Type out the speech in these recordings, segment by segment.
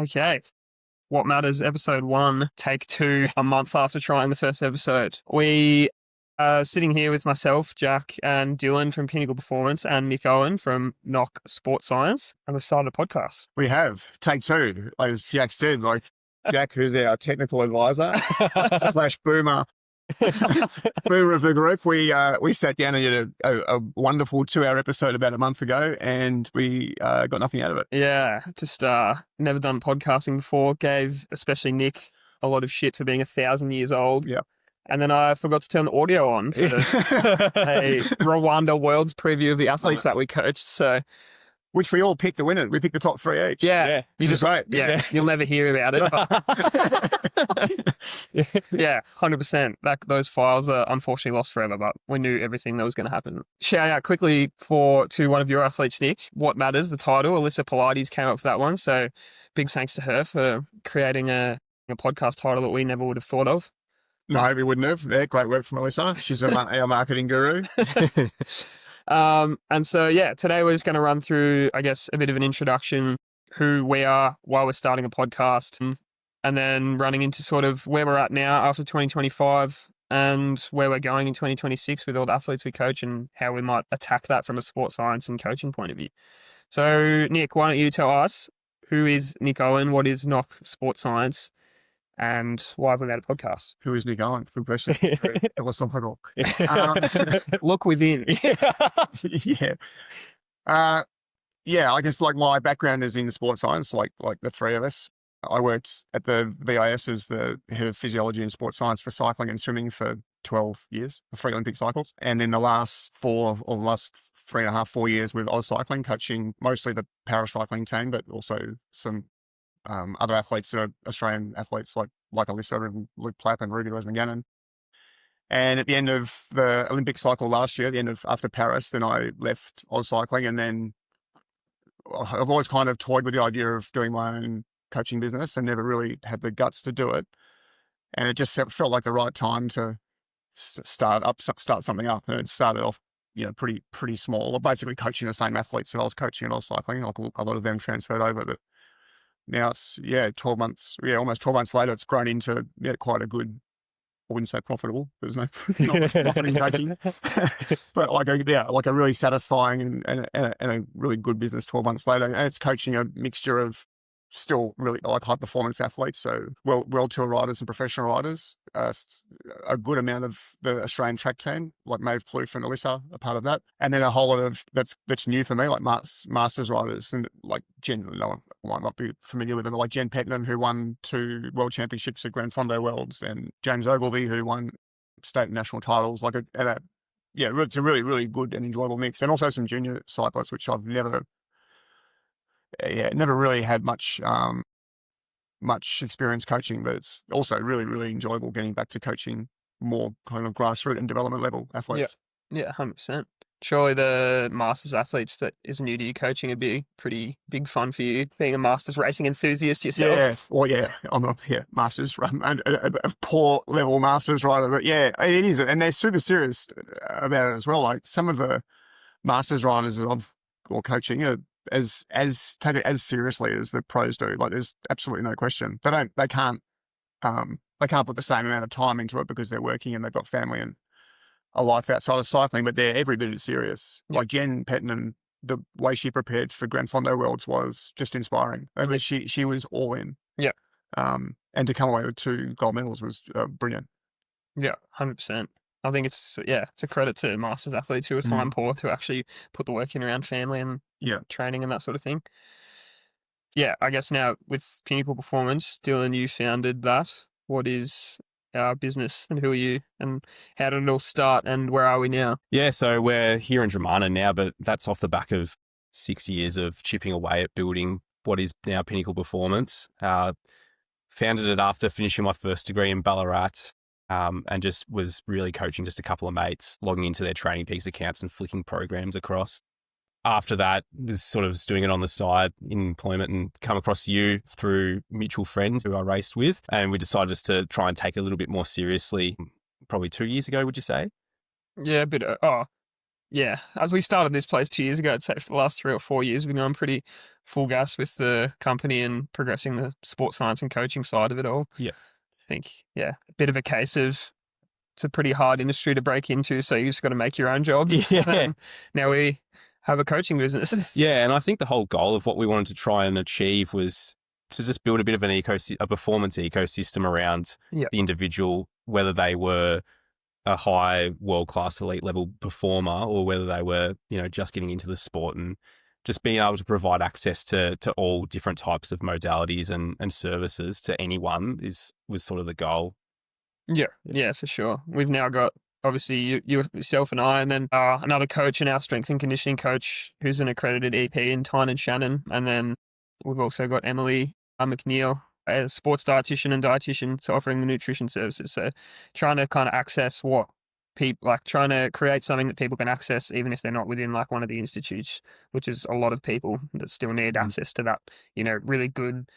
Okay. What Matters, episode 1, take 2, a month after trying the first episode. We are sitting here with myself, Jack, and Dylan from Pinnacle Performance, and Nick Owen from Knock Sports Science, and we've started a podcast. We have. Take 2. As Jack said, Jack, who's our technical advisor / boomer. Boomer of the group. We sat down and did a wonderful 2-hour episode about a month ago, and we got nothing out of it. Yeah, just never done podcasting before. Gave especially Nick a lot of shit for being 1,000 years old. Yeah. And then I forgot to turn the audio on for a Rwanda Worlds preview of the athletes that we coached. So, which we all picked the winners. We picked the top 3 each. Yeah. You just right. Yeah. You'll never hear about it. Yeah, 100%. Those files are unfortunately lost forever, but we knew everything that was going to happen. Shout out quickly to one of your athletes, Nick. What Matters, the title. Alyssa Pilates came up with that one. So big thanks to her for creating a podcast title that we never would have thought of. No, we wouldn't have. Yeah, great work from Alyssa. She's our marketing guru. And so, yeah, today we're just going to run through, I guess, a bit of an introduction, who we are, why we're starting a podcast, and then running into sort of where we're at now after 2025 and where we're going in 2026 with all the athletes we coach and how we might attack that from a sports science and coaching point of view. So, Nick, why don't you tell us, who is Nick Owen, what is Knock Sports Science, and why have we made a podcast? Who is Nick Owen? Good question. Look within. Yeah. I guess my background is in sports science, like the three of us. I worked at the VIS as the head of physiology and sports science for cycling and swimming for 12 years, 3 Olympic cycles. And in the last 3.5-4 years with Oz Cycling, coaching mostly the paracycling team, but also some other athletes, Australian athletes like Alyssa and Luke Plapp and Ruby Rosman-Gannon. And at the end of the Olympic cycle last year, after Paris, then I left Oz Cycling, and then I've always kind of toyed with the idea of doing my own coaching business and never really had the guts to do it. And it just felt like the right time to start something up. And it started off, pretty small, basically coaching the same athletes that I was coaching at Oz Cycling. Like a lot of them transferred over, but now it's, 12 months, almost 12 months later, it's grown into quite a good, I wouldn't say profitable, there's not much profit in coaching, but a really satisfying and a really good business 12 months later. And it's coaching a mixture of still really high performance athletes, so world tour riders and professional riders, a good amount of the Australian track team, like Maeve Plouffe and Alyssa are part of that, and then a whole lot of that's new for me, like masters riders, and like Jen, no one might not be familiar with them, like Jen Pettinan, who won 2 world championships at Grand Fondo Worlds, and James Ogilvy, who won state and national titles, it's a really, really good and enjoyable mix, and also some junior cyclists, which I've never really had much experience coaching, but it's also really, really enjoyable getting back to coaching more kind of grassroots and development level athletes. Yeah, 100%. Surely the masters athletes that is new to you coaching would be pretty big fun for you, being a masters racing enthusiast yourself. I'm a masters and a poor level masters rider, but it is, and they're super serious about it as well. Like some of the masters riders that I've coaching are take it as seriously as the pros do. Like there's absolutely no question. They can't put the same amount of time into it because they're working and they've got family and a life outside of cycling, but they're every bit as serious. Like Jen Pettinan, the way she prepared for Grand Fondo Worlds was just inspiring. I mean, she was all in. Yeah. And to come away with 2 gold medals was brilliant. Yeah, 100%. I think it's a credit to masters athletes who are time poor to actually put the work in around family and training and that sort of thing. Yeah, I guess now with Pinnacle Performance, Dylan, you founded that. What is our business and who are you and how did it all start and where are we now? Yeah, so we're here in Dramana now, but that's off the back of 6 years of chipping away at building what is now Pinnacle Performance. Founded it after finishing my first degree in Ballarat. And just was really coaching just a couple of mates, logging into their Training Peaks accounts and flicking programs across. After that, was sort of doing it on the side in employment and come across you through mutual friends who I raced with. And we decided just to try and take it a little bit more seriously, probably 2 years ago, would you say? Yeah, a bit. Yeah, as we started this place 2 years ago, I'd say for the last 3 or 4 years, we've been going pretty full gas with the company and progressing the sports science and coaching side of it all. Yeah. I think, yeah, a bit of a case of it's a pretty hard industry to break into, so you just got to make your own jobs. Yeah. Now we have a coaching business. Yeah, and I think the whole goal of what we wanted to try and achieve was to just build a bit of a performance ecosystem around Yep. the individual, whether they were a high world-class elite level performer or whether they were, just getting into the sport, and just being able to provide access to all different types of modalities and services to anyone was sort of the goal. Yeah, for sure. We've now got, obviously, yourself and I, and then another coach and our strength and conditioning coach who's an accredited EP in Tyne and Shannon. And then we've also got Emily McNeil, a sports dietitian and dietitian, so offering the nutrition services. So trying to kind of access what people, like trying to create something that people can access even if they're not within like one of the institutes, which is a lot of people that still need access to that, really good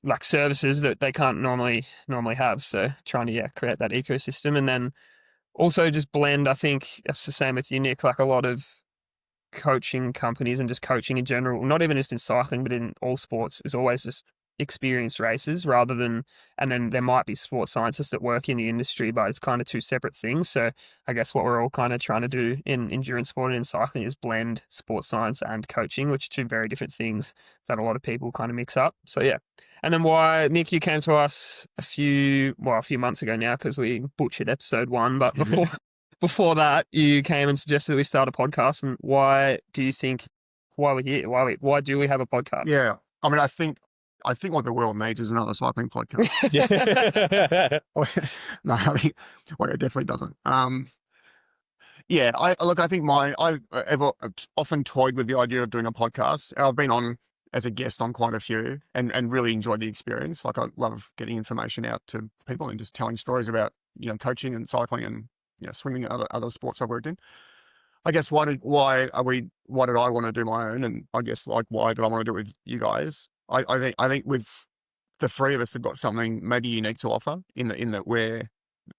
like services that they can't normally have. So trying to create that ecosystem, and then also just blend. I think it's the same with you, Nick. Like a lot of coaching companies and just coaching in general, not even just in cycling, but in all sports, is always just experienced racers rather than, and then there might be sports scientists that work in the industry, but it's kind of two separate things. So I guess what we're all kind of trying to do in endurance sport and in cycling is blend sports science and coaching, which are two very different things that a lot of people kind of mix up. So yeah. And then why, Nick, you came to us a few months ago now, because we butchered episode 1, but before that, you came and suggested that we start a podcast. And why do you think, why we're here? Why do we have a podcast? Yeah. I mean, I think what the world needs is another cycling podcast. No, I think, well, it definitely doesn't. Yeah, I think I've often toyed with the idea of doing a podcast. I've been on as a guest on quite a few and really enjoyed the experience. Like I love getting information out to people and just telling stories about, coaching and cycling and, swimming and other sports I've worked in. I guess why did I want to do my own? And I guess like, why did I want to do it with you guys? I think with the three of us have got something maybe unique to offer in that where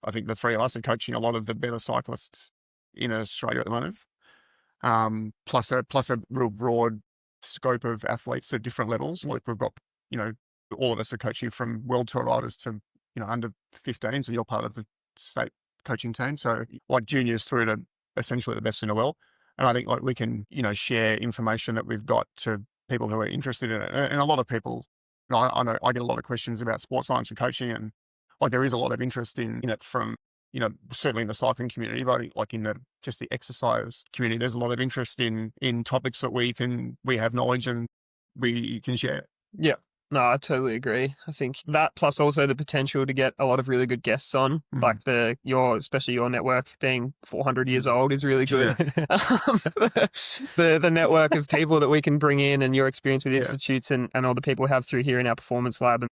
I think the three of us are coaching a lot of the better cyclists in Australia at the moment. Plus a real broad scope of athletes at different levels. Like we've got, all of us are coaching from world tour riders to, under 15. So you're part of the state coaching team. So like juniors through to essentially the best in the world. And I think like we can, share information that we've got to people who are interested in it. And a lot of people, I know I get a lot of questions about sports science and coaching, and like there is a lot of interest in it from, certainly in the cycling community, but like in just the exercise community, there's a lot of interest in topics that we have knowledge and we can share. Yeah. No, I totally agree. I think that, plus also the potential to get a lot of really good guests on, like especially your network being 400 years old is really good. Yeah. The network of people that we can bring in, and your experience with institutes and all the people we have through here in our performance lab, and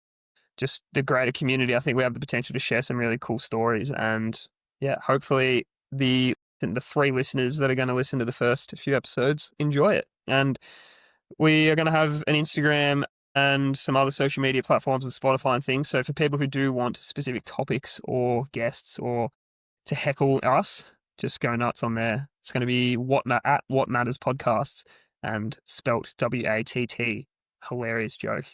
just the greater community. I think we have the potential to share some really cool stories, and hopefully the 3 listeners that are going to listen to the first few episodes enjoy it. And we are going to have an Instagram and some other social media platforms and Spotify and things. So for people who do want specific topics or guests or to heckle us, just go nuts on there. It's going to be at What Matters Podcasts, and spelt WATT. Hilarious joke.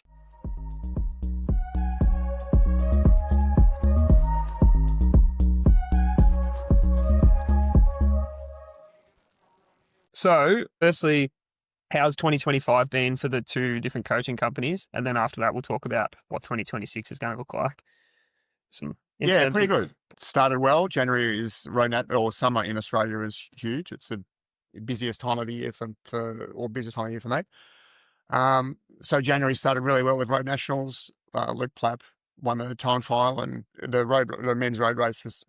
So firstly, how's 2025 been for the 2 different coaching companies? And then after that, we'll talk about what 2026 is going to look like. Pretty good. It started well. January is summer in Australia is huge. It's the busiest time of the year busiest time of year for me. So January started really well with road nationals. Luke Plapp won the time trial, and the men's road race was,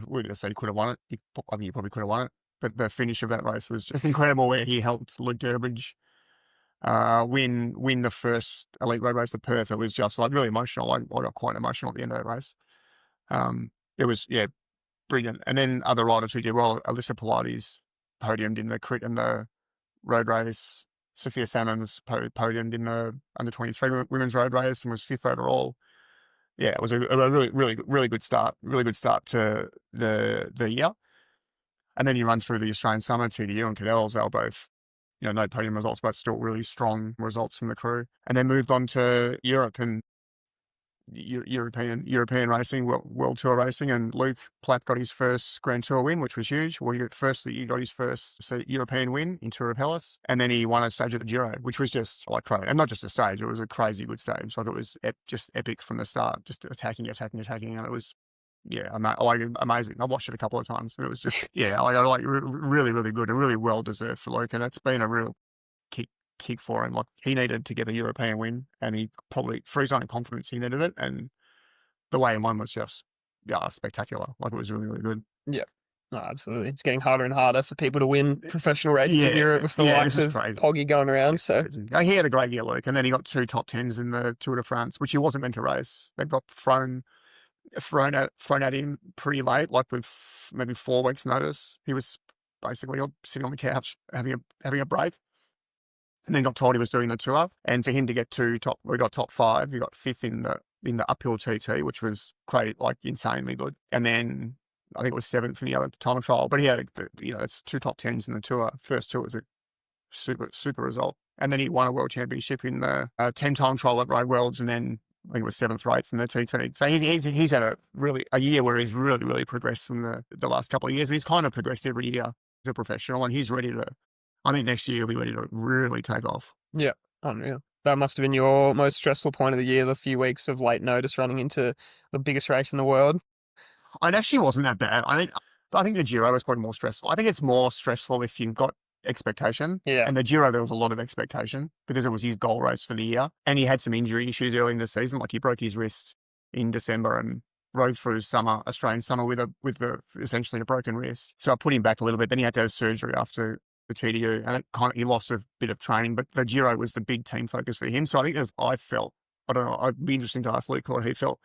we just say he could have won it. I think he probably could have won it. But the finish of that race was just incredible, where he helped Luke Durbridge win the first elite road race at Perth. It was just like really emotional. I got quite emotional at the end of that race. It was brilliant. And then other riders who did well, Alyssa Pilates podiumed in the crit and the road race. Sophia Salmons podiumed in the under 23 women's road race and was 5th overall. Yeah, it was a really good start. Really good start to the year. And then you run through the Australian Summer, TDU and Cadell's. They were both no podium results, but still really strong results from the crew. And then moved on to Europe and European racing, World Tour racing, and Luke Platt got his first Grand Tour win, which was huge. Well, he got his first European win in Tour of Hellas, and then he won a stage at the Giro, which was just like crazy. And not just a stage; it was a crazy good stage. Like it was just epic from the start, just attacking, and it was amazing. I watched it a couple of times, and it was just really, really good and really well deserved for Luke, and it's been a real kick for him. Like he needed to get a European win, and he probably, for his own confidence, he needed it. And the way he won was just spectacular. Like it was really, really good. Yeah. No, absolutely. It's getting harder and harder for people to win professional races in Europe with the likes of Poggy going around. So he had a great year, Luke, and then he got 2 top 10s in the Tour de France, which he wasn't meant to race. They got thrown at him pretty late, like with maybe 4 weeks' notice. He was basically sitting on the couch having a break. And then got told he was doing the tour, and for him to get we got top 5. He got 5th in the uphill TT, which was great, like insanely good. And then I think it was 7th in the other time trial. But he had, it's 2 top 10s in the tour. First tour was a super result. And then he won a world championship in the 10-time trial at Road Worlds, and then I think it was 7th or 8th in the TT. So he's had a year where he's really, really progressed from the last couple of years. And he's kind of progressed every year as a professional, and he's ready to. I think next year he'll be ready to really take off. Yeah, unreal. That must have been your most stressful point of the year, the few weeks of late notice running into the biggest race in the world. It actually wasn't that bad. I think the Giro was probably more stressful. I think it's more stressful if you've got expectation. Yeah. And the Giro, there was a lot of expectation because it was his goal race for the year. And he had some injury issues early in the season. Like he broke his wrist in December and rode through Australian summer with essentially a broken wrist. So I put him back a little bit. Then he had to have surgery after the TDU, and he lost a bit of training, but the Giro was the big team focus for him. So I think I don't know, it'd be interesting to ask Luke what he felt.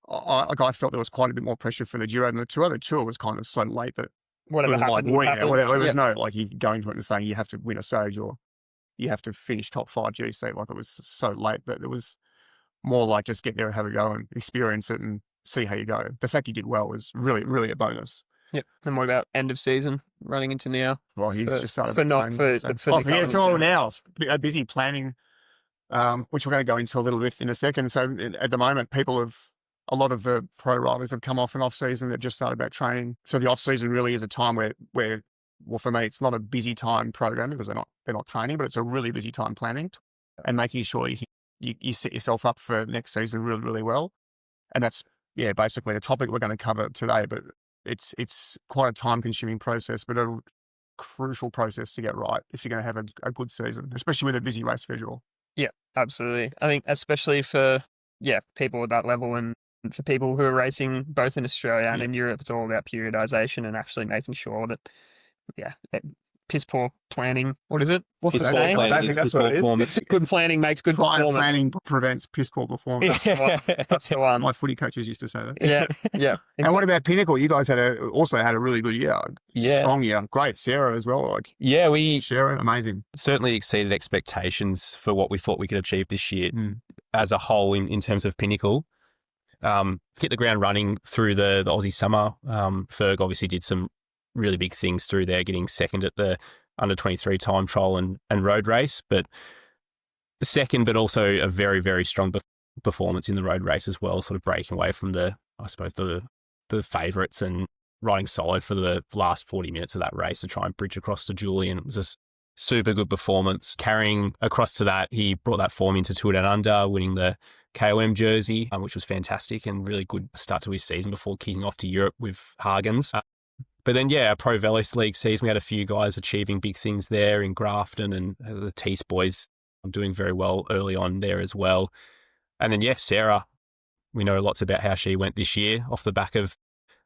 I felt there was quite a bit more pressure for the Giro than the Tour. The Tour was kind of so late that whatever it was happened, whatever. There was no, like, you going to it and saying you have to win a stage or you have to finish top 5 GC. Like, it was so late that it was more like just get there and have a go and experience it and see how you go. The fact he did well was really, really a bonus. Yep. And what about end of season running into now? Well, he's just started now. Busy planning, which we're going to go into a little bit in a second. So at the moment, a lot of the pro riders have come off an off season. They've just started back training. So the off season really is a time where, well, for me, it's not a busy time programming because they're not training, but it's a really busy time planning and making sure you set yourself up for next season really, really well. And that's, basically the topic we're going to cover today, but it's quite a time-consuming process, but a crucial process to get right if you're going to have a good season, especially with a busy race schedule. Yeah, absolutely. I think especially for people at that level and for people who are racing both in Australia and in Europe, it's all about periodization and actually making sure that piss poor planning. What is it? What's the saying? I think that's what it is. Good planning makes good performance. Planning prevents piss poor performance. That's the one. My footy coaches used to say that. Yeah. Exactly. And what about Pinnacle? You guys also had a really good year. Yeah. Strong year. Great. Sarah as well. Sarah, amazing. Certainly exceeded expectations for what we thought we could achieve this year as a whole in terms of Pinnacle. Hit the ground running through the Aussie summer. Ferg obviously did some really big things through there, getting second at the under-23 time trial and road race, but also a very, very strong performance in the road race as well, sort of breaking away from the favourites and riding solo for the last 40 minutes of that race to try and bridge across to Julian. It was a super good performance. Carrying across to that, he brought that form into Tour Down Under, winning the KOM jersey, which was fantastic and really good start to his season before kicking off to Europe with Hagens. But then, our Pro Velis League season, we had a few guys achieving big things there in Grafton, and the Tees boys doing very well early on there as well. And then, Sarah, we know lots about how she went this year off the back of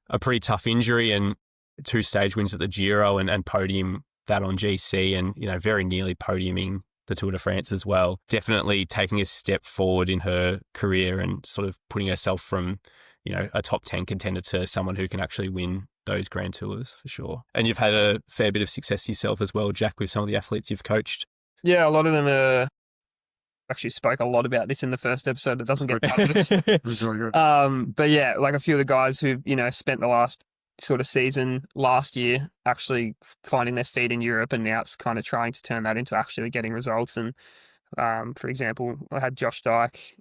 a pretty tough injury and 2 stage wins at the Giro and podium that on GC and, very nearly podiuming the Tour de France as well. Definitely taking a step forward in her career and sort of putting herself from, a top 10 contender to someone who can actually win those Grand Tours for sure. And you've had a fair bit of success yourself as well, Jack, with some of the athletes you've coached. Yeah, a lot of them actually spoke a lot about this in the first episode that doesn't get published. But like a few of the guys who, spent the last sort of season last year, actually finding their feet in Europe, and now it's kind of trying to turn that into actually getting results. And for example, I had Josh Dyke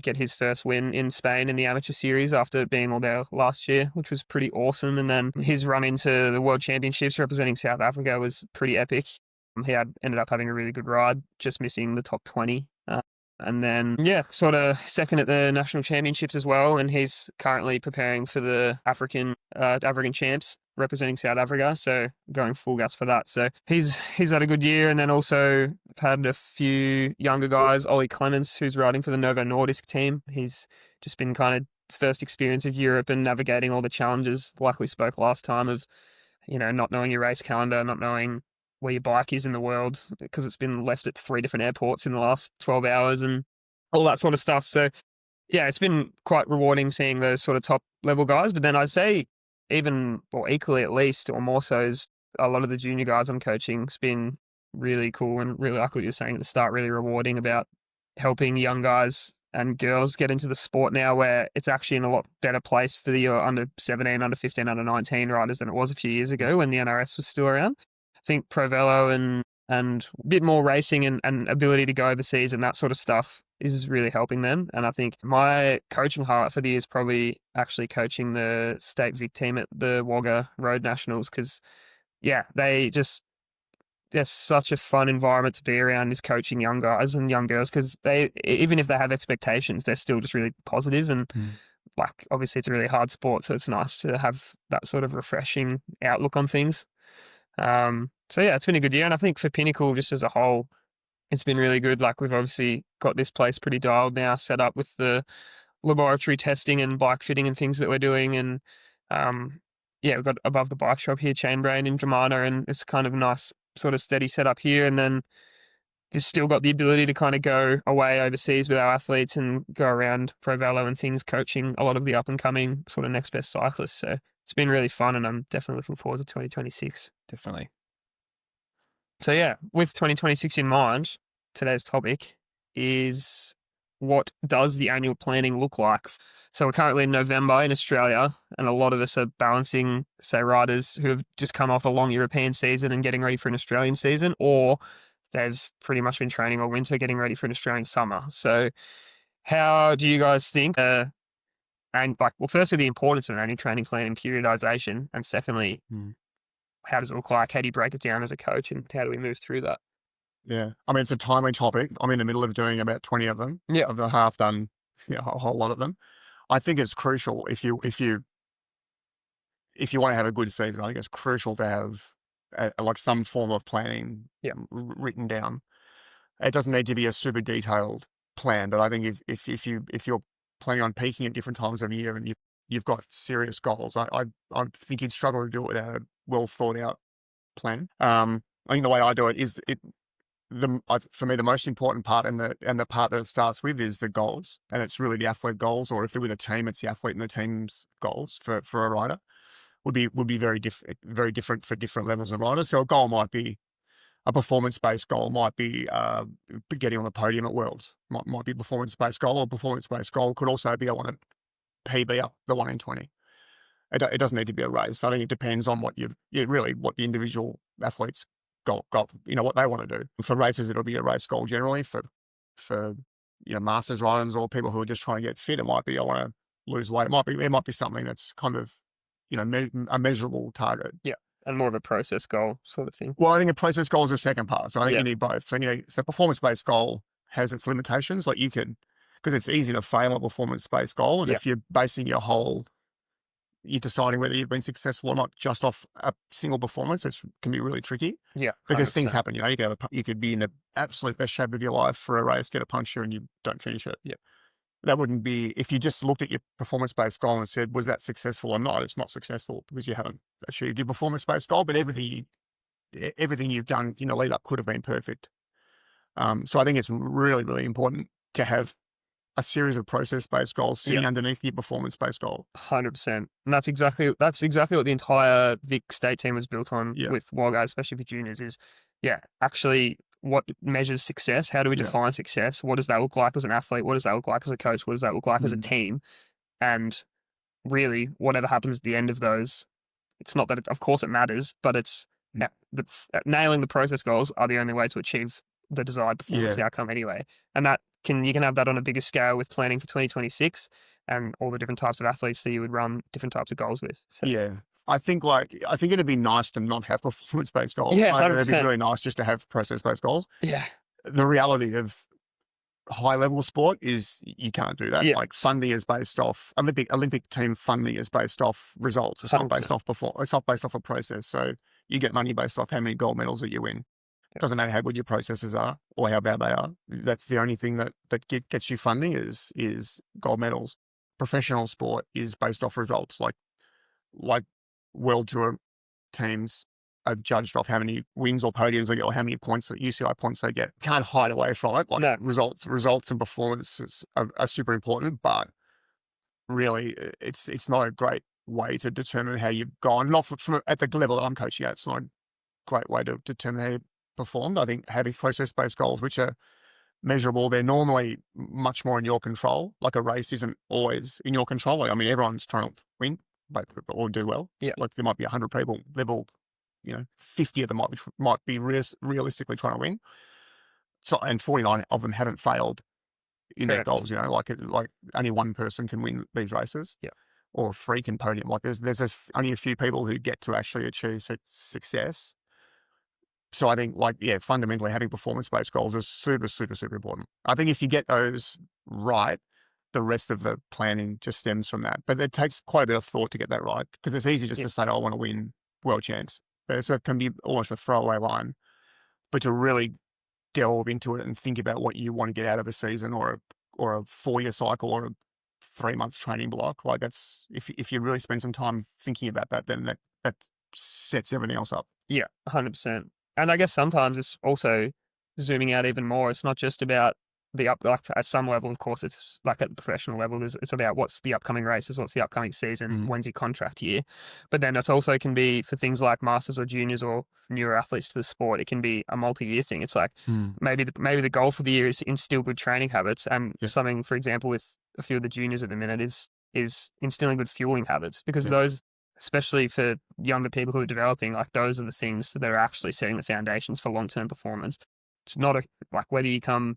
get his first win in Spain in the amateur series after being all there last year, which was pretty awesome. And then his run into the World Championships representing South Africa was pretty epic. Ended up having a really good ride, just missing the top 20. And then, sort of second at the national championships as well. And he's currently preparing for the African champs representing South Africa. So going full gas for that. So he's had a good year. And then also had a few younger guys, Ollie Clements, who's riding for the Novo Nordisk team. He's just been kind of first experience of Europe and navigating all the challenges, like we spoke last time, of, not knowing your race calendar, not knowing where your bike is in the world because it's been left at 3 different airports in the last 12 hours and all that sort of stuff. So yeah, it's been quite rewarding seeing those sort of top level guys. But then I'd say equally at least, or more so, is a lot of the junior guys I'm coaching. It's been really cool and really, like what you're saying at the start, really rewarding about helping young guys and girls get into the sport now, where it's actually in a lot better place for the under 17, under 15, under 19 riders than it was a few years ago when the NRS was still around. I think Pro-Velo and a bit more racing and ability to go overseas and that sort of stuff is really helping them. And I think my coaching highlight for the year is probably actually coaching the state Vic team at the Wagga Road Nationals, because there's such a fun environment to be around, is coaching young guys and young girls, because they, even if they have expectations, they're still just really positive and like, obviously it's a really hard sport, so it's nice to have that sort of refreshing outlook on things. So yeah, it's been a good year. And I think for Pinnacle, just as a whole, it's been really good. Like, we've obviously got this place pretty dialed now, set up with the laboratory testing and bike fitting and things that we're doing. And we've got above the bike shop here, Chainbrain in Dramana, and it's kind of a nice sort of steady setup here. And then there's still got the ability to kind of go away overseas with our athletes and go around Pro-Velo and things, coaching a lot of the up and coming sort of next best cyclists. So it's been really fun, and I'm definitely looking forward to 2026. Definitely. So yeah, with 2026 in mind, today's topic is, what does the annual planning look like? So we're currently in November in Australia, and a lot of us are balancing, say, riders who have just come off a long European season and getting ready for an Australian season, or they've pretty much been training all winter, getting ready for an Australian summer. So how do you guys think, firstly, the importance of an annual training plan and periodization, and secondly, how does it look like? How do you break it down as a coach, and how do we move through that? Yeah. I mean, it's a timely topic. I'm in the middle of doing about 20 of them. Yeah. I've half done a whole lot of them. I think it's crucial if you want to have a good season. I think it's crucial to have like some form of planning written down. It doesn't need to be a super detailed plan, but I think if you're planning on peaking at different times of year and you've got serious goals, I think you'd struggle to do it without a well thought out plan. I think the way I do it is for me, the most important part and the part that it starts with is the goals, and it's really the athlete goals, or if they're with a team, it's the athlete and the team's goals for a rider would be very different for different levels of riders. So a goal might be a performance-based goal, might be getting on the podium at Worlds, might be a performance-based goal, or a performance-based goal could also be I want to PB up the 1 in 20. It doesn't need to be a race. I think it depends on what the individual athletes goal, what they want to do. For races, it'll be a race goal generally. For masters riders or people who are just trying to get fit, it might be I want to lose weight. It might be something that's kind of a measurable target. Yeah, and more of a process goal sort of thing. Well, I think a process goal is the second part. So I think you need both. So performance-based goal has its limitations. Like because it's easy to fail a performance-based goal, and if you're basing you're deciding whether you've been successful or not just off a single performance, it can be really tricky. Yeah, because things happen. You could be in the absolute best shape of your life for a race, get a puncture, and you don't finish it. Yeah, that wouldn't be, if you just looked at your performance-based goal and said, was that successful or not? It's not successful because you haven't achieved your performance-based goal, but everything you've done in the lead up could have been perfect. So I think it's really, really important to have a series of process-based goals sitting underneath your performance-based goal. 100%. And that's exactly what the entire Vic state team was built on with Wagga, especially for juniors, is actually what measures success? How do we define success? What does that look like as an athlete? What does that look like as a coach? What does that look like as a team? And really, whatever happens at the end of those, it's not that of course it matters, but it's nailing the process goals are the only way to achieve the desired performance outcome anyway. And you can have that on a bigger scale with planning for 2026 and all the different types of athletes that you would run different types of goals with. So. Yeah. I think it'd be nice to not have performance-based goals. Yeah, Like, 100%. it'd be really nice just to have process-based goals. Yeah. The reality of high-level sport is you can't do that. Yeah. Like, funding is based off Olympic team funding is based off results. It's not based 100%. off it's not based off a process. So you get money based off how many gold medals that you win. It doesn't matter how good your processes are or how bad they are. That's the only thing that gets you funding is gold medals. Professional sport is based off results. Like world tour teams are judged off how many wins or podiums they get or how many points, UCI points they get. Can't hide away from it. Like, No. results and performances are super important, but really it's not a great way to determine how you've gone. Not from at the level that I'm coaching at, it's not a great way to determine how you performed. I think having process-based goals, which are measurable, they're normally much more in your control. Like, a race isn't always in your control. Like, I mean, everyone's trying to win, or do well. Yeah. Like, there might be 100 people, level, 50 of them might be realistically trying to win. So, and 49 of them haven't failed in their goals. Like only one person can win these races. Yeah. Or 3 can podium. Like, there's only a few people who get to actually achieve success. So I think, fundamentally having performance-based goals is super, super, super important. I think if you get those right, the rest of the planning just stems from that. But it takes quite a bit of thought to get that right, because it's easy just to say, I want to win world champs. But it can be almost a throwaway line. But to really delve into it and think about what you want to get out of a season or a 4-year cycle or a 3-month training block, like, that's, if you really spend some time thinking about that, then that sets everything else up. Yeah, 100%. And I guess sometimes it's also zooming out even more. It's not just about at some level, of course, it's like at the professional level, it's about what's the upcoming races, what's the upcoming season, when's your contract year. But then it also can be for things like masters or juniors or newer athletes to the sport, it can be a multi-year thing. It's like maybe the goal for the year is instill good training habits. And something, for example, with a few of the juniors at the minute is instilling good fueling habits, because those, especially for younger people who are developing, like, those are the things that are actually setting the foundations for long-term performance. It's not whether you come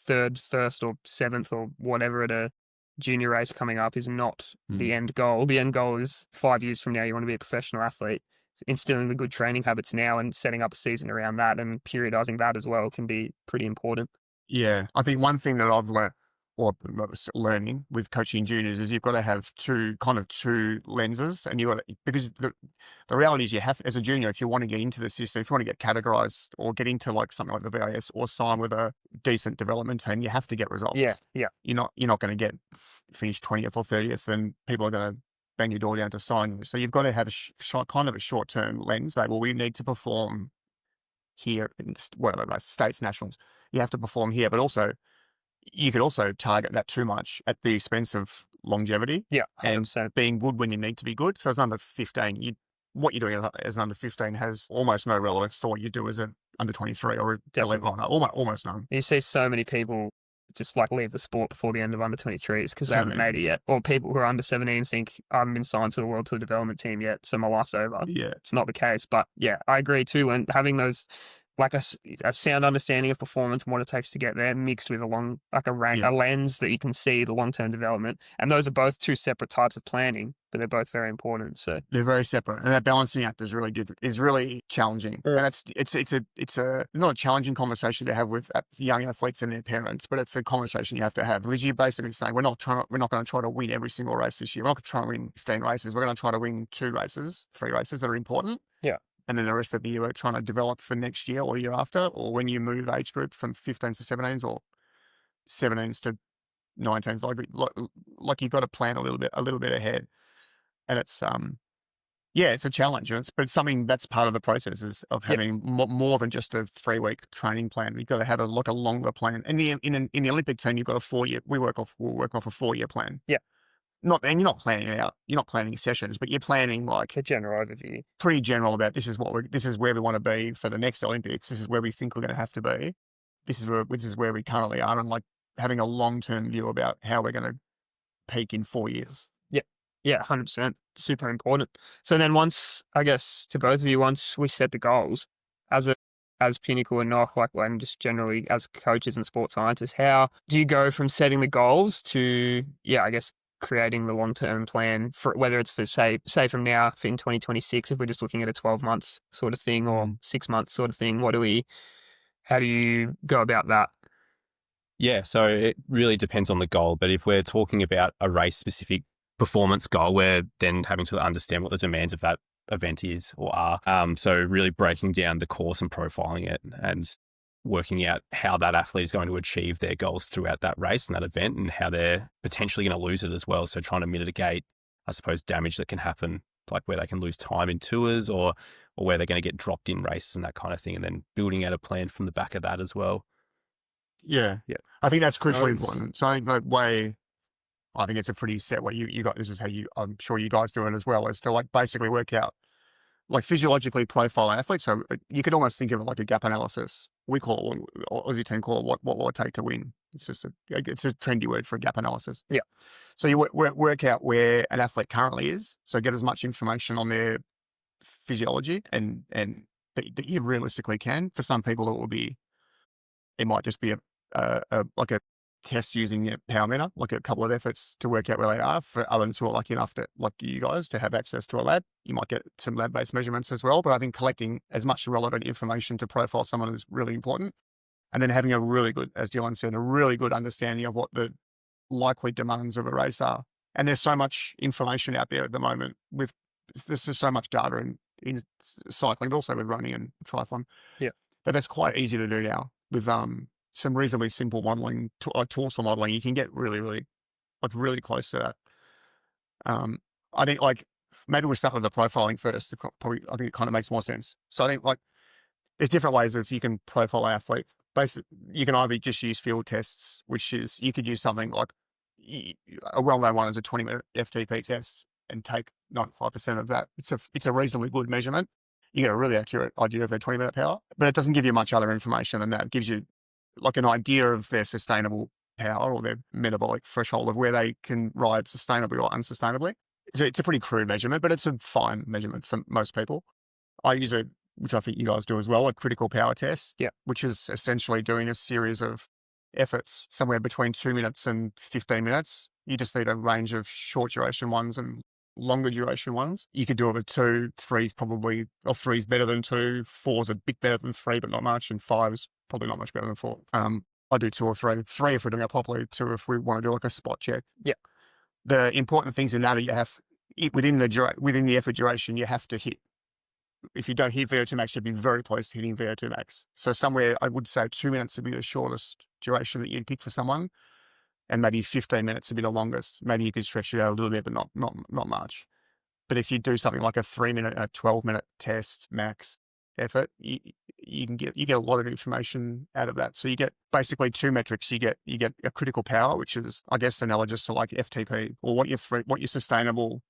3rd, 1st or 7th or whatever at a junior race coming up is not the end goal. The end goal is 5 years from now, you want to be a professional athlete. Instilling the good training habits now and setting up a season around that and periodizing that as well can be pretty important. Yeah. I think one thing that I've learned, or learning with coaching juniors, is you've got to have two lenses, and because the reality is, you have, as a junior, if you want to get into the system, if you want to get categorized or get into like something like the VIS or sign with a decent development team, you have to get results. Yeah. You're not going to finish 20th or 30th, and people are going to bang your door down to sign you. So you've got to have a short-term lens. Like, well, we need to perform here in whatever states, nationals. You have to perform here, but also, you could also target that too much at the expense of longevity. Yeah, 100%. And being good when you need to be good. So as an under 15, what you're doing as an under 15 has almost no relevance to what you do as an under 23 or 11. Almost none. You see so many people just leave the sport before the end of under 23s because they haven't made it yet. Or people who are under 17 think, I haven't been signed to the World Tour development team yet, so my life's over. Yeah. It's not the case. But yeah, I agree too. And having those, a sound understanding of performance and what it takes to get there, mixed with a lens that you can see the long-term development. And those are both two separate types of planning, but they're both very important. So they're very separate, and that balancing act is really challenging. And it's not a challenging conversation to have with young athletes and their parents, but it's a conversation you have to have, because you're basically saying, we're not going to try to win every single race this year. We're not going to try to win 15 races. We're going to try to win 2 races, 3 races that are important. Yeah. And then the rest of the year, we're trying to develop for next year or year after, or when you move age group from 15s to 17s or 17s to 19s, like you've got to plan a little bit ahead. And it's it's a challenge, but it's something that's part of the process of having more than just a 3-week training plan. You've got to have a longer plan. And in the Olympic team, you've got a 4-year. We'll work off a 4-year plan. Yeah. And you're not planning it out. You're not planning sessions, but you're planning like a general overview. Pretty general about this is where we want to be for the next Olympics. This is where we think we're going to have to be. This is where we currently are, and like having a long-term view about how we're going to peak in 4 years. Yeah. Yeah, 100%. Super important. So then once, I guess, to both of you, once we set the goals as as Pinnacle and Knock, like when just generally as coaches and sports scientists, how do you go from setting the goals to, yeah, I guess creating the long-term plan for whether it's for say from now in 2026, if we're just looking at a 12-month sort of thing or 6 month sort of thing, how do you go about that? Yeah, so it really depends on the goal. But if we're talking about a race specific performance goal, we're then having to understand what the demands of that event is or are. So really breaking down the course and profiling it and working out how that athlete is going to achieve their goals throughout that race and that event and how they're potentially going to lose it as well. So trying to mitigate, I suppose, damage that can happen, like where they can lose time in tours or where they're going to get dropped in races and that kind of thing. And then building out a plan from the back of that as well. Yeah. Yeah. I think that's crucially Um, important. So I think the way, I think it's a pretty set way you got, this is how I'm sure you guys do it as well, is to like basically work out, like physiologically profile athletes. So you could almost think of it like a gap analysis. We call it, or Aussie team call it, what will it take to win? It's just it's a trendy word for a gap analysis. Yeah. So you work out where an athlete currently is. So get as much information on their physiology and that you realistically can. For some people, it might just be like a test using your power meter, like a couple of efforts to work out where they are. For others who are lucky enough to, like you guys, to have access to a lab, you might get some lab-based measurements as well. But I think collecting as much relevant information to profile someone is really important. And then having a really good, as Dylan said, a really good understanding of what the likely demands of a race are. And there's so much information out there at the moment with, this is so much data in cycling, but also with running and triathlon. Yeah. But that's quite easy to do now with some reasonably simple modeling, like torso modeling. You can get really close to that. I think like maybe we'll start with the profiling first. Probably, I think it kind of makes more sense. So I think like there's different ways of you can profile an athlete. Basically, you can either just use field tests, which is you could use something like a well-known one is a 20-minute FTP test and take 95% of that. It's a reasonably good measurement. You get a really accurate idea of their 20-minute power, but it doesn't give you much other information than that. It gives you like an idea of their sustainable power or their metabolic threshold of where they can ride sustainably or unsustainably. So it's a pretty crude measurement, but it's a fine measurement for most people. I use it, which I think you guys do as well, a critical power test, Yeah. which is essentially doing a series of efforts somewhere between 2 minutes and 15 minutes. You just need a range of short duration ones and longer duration ones. You could do it with 2, 3's probably, or 3's better than 2, 4's a bit better than 3, but not much, and 5's probably not much better than 4. I do 2 or 3. 3 if we're doing it properly, 2 if we want to do like a spot check. Yeah. The important things in that are you have, within the effort duration, you have to hit. If you don't hit VO2 max, you'd be very close to hitting VO2 max. So somewhere, I would say 2 minutes would be the shortest duration that you'd pick for someone, and maybe 15 minutes would be the longest. Maybe you could stretch it out a little bit, but not much. But if you do something like a 3-minute, a 12-minute test max effort, you get a lot of information out of that. So you get basically 2 metrics. You get a critical power, which is, I guess, analogous to like FTP, or what your sustainable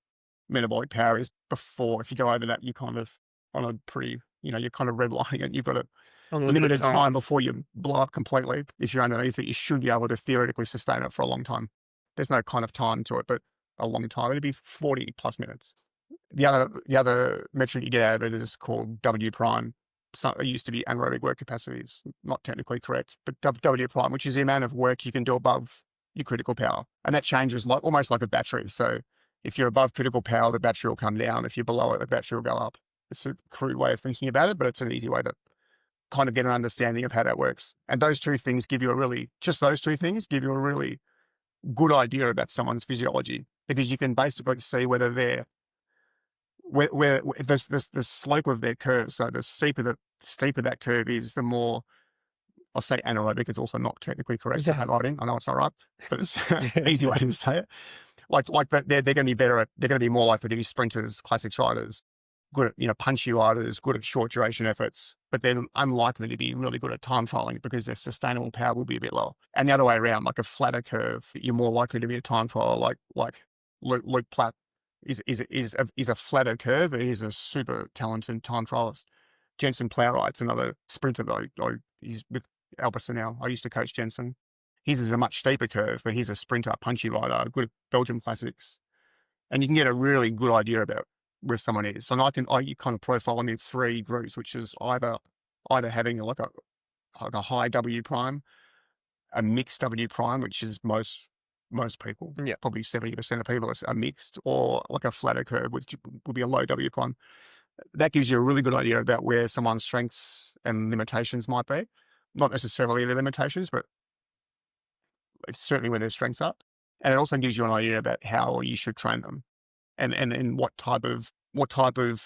metabolic power is before. If you go over that, you kind of on a pretty, you're kind of redlining it. You've got a limited time before you blow up completely. If you're underneath it, you should be able to theoretically sustain it for a long time. There's no kind of time to it, but a long time. It'd be 40 plus minutes. The other metric you get out of it is called W prime. So it used to be anaerobic work capacity. It's not technically correct, but W prime, which is the amount of work you can do above your critical power. And that changes almost like a battery. So if you're above critical power, the battery will come down. If you're below it, the battery will go up. It's a crude way of thinking about it, but it's an easy way to kind of get an understanding of how that works. And those two things give you a really good idea about someone's physiology, because you can basically see whether they're where the slope of their curve. So the steeper that curve is, the more, I'll say anaerobic is also not technically correct in handwriting. I know it's not right, but it's an easy way to say it. Like they're going to be better at, they're going to be more likely to be sprinters, classics riders, good at, punchy riders, good at short duration efforts, but they're unlikely to be really good at time trialing because their sustainable power will be a bit lower. And the other way around, like a flatter curve, you're more likely to be a time trialer, like Luke Platt is a flatter curve, but he's a super talented time trialist. Jensen Plowright's another sprinter though. He's with Alpecin now. I used to coach Jensen. His is a much steeper curve, but he's a sprinter, punchy rider, good at Belgium classics. and you can get a really good idea about where someone is. And you kind of profile them in 3 groups, which is either having like a high W prime, a mixed W prime, which is most people, Yeah. probably 70% of people are mixed, or like a flatter curve, which would be a low W prime. That gives you a really good idea about where someone's strengths and limitations might be. Not necessarily their limitations, but it's certainly where their strengths are. And it also gives you an idea about how you should train them, and what type of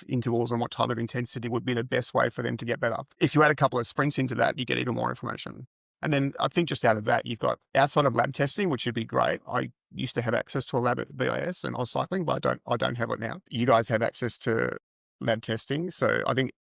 intervals and what type of intensity would be the best way for them to get better. If you add a couple of sprints into that, you get even more information. And then I think just out of that, you've got outside of lab testing, which would be great. I used to have access to a lab at VIS and I was cycling, but I don't have it now. You guys have access to lab testing. So I think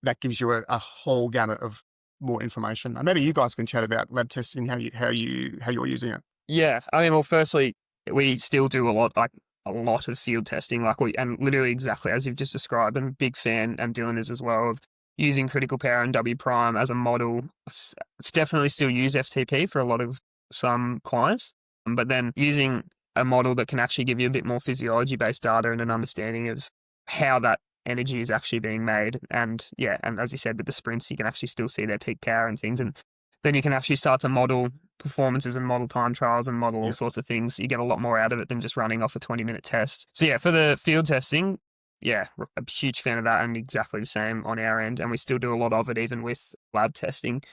that gives you a whole gamut of more information. And maybe you guys can chat about lab testing, how you're using it. Yeah. I mean, well, firstly, we still do a lot of field testing, and literally exactly as you've just described. I'm a big fan, and Dylan is as well, of using critical power and W prime as a model. It's definitely still use FTP for a lot of some clients, but then using a model that can actually give you a bit more physiology-based data and an understanding of how that energy is actually being made. And as you said, with the sprints, you can actually still see their peak power and things. And then you can actually start to model performances and model time trials and model all sorts of things. You get a lot more out of it than just running off a 20-minute test. So for the field testing, a huge fan of that, and exactly the same on our end. And we still do a lot of it even with lab testing,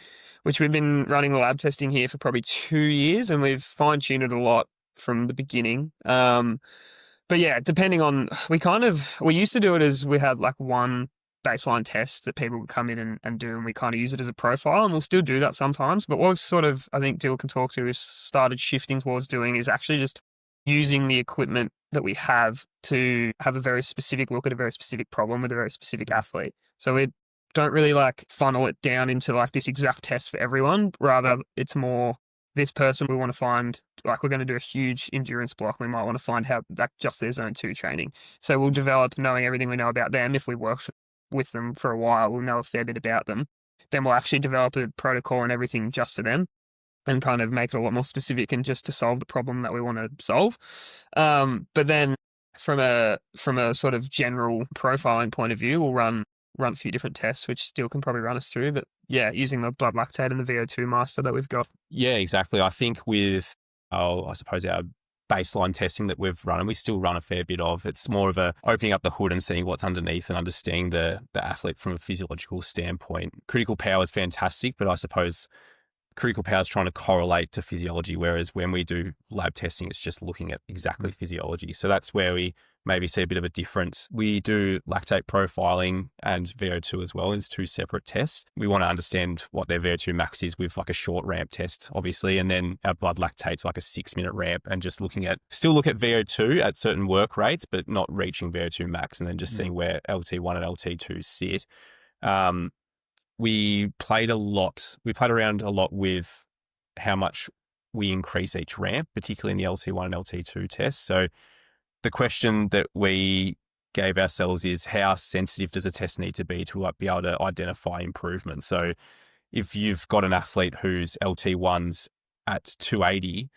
which we've been running the lab testing here for probably 2 years, and we've fine-tuned it a lot from the beginning. But depending on, we used to do it as we had like one baseline test that people would come in and do, and we kind of use it as a profile, and we'll still do that sometimes. But what we've sort of, I think Dill can talk to, is started shifting towards doing is actually just using the equipment that we have to have a very specific look at a very specific problem with a very specific athlete. So we don't really funnel it down into this exact test for everyone. Rather, it's more this person we want to find, we're going to do a huge endurance block. We might want to find how just their zone 2 training. So we'll develop knowing everything we know about them. If we work with them for a while, we'll know a fair bit about them. Then we'll actually develop a protocol and everything just for them, and kind of make it a lot more specific and just to solve the problem that we want to solve. But then from a sort of general profiling point of view, we'll run a few different tests, which still can probably run us through. But using the blood lactate and the VO2 master that we've got. Yeah, exactly. I think with our baseline testing that we've run, and we still run a fair bit of, it's more of a opening up the hood and seeing what's underneath and understanding the athlete from a physiological standpoint. Critical power is fantastic, but I suppose critical power is trying to correlate to physiology, whereas when we do lab testing, it's just looking at exactly physiology. So that's where we maybe see a bit of a difference. We do lactate profiling and VO2 as well as 2 separate tests. We want to understand what their VO2 max is with a short ramp test, obviously, and then our blood lactate's a 6-minute ramp, and just look at VO2 at certain work rates, but not reaching VO2 max, and then just seeing where LT1 and LT2 sit. We played around a lot with how much we increase each ramp, particularly in the LT1 and LT2 tests. So the question that we gave ourselves is, how sensitive does a test need to be able to identify improvement? So if you've got an athlete whose LT1's at 280,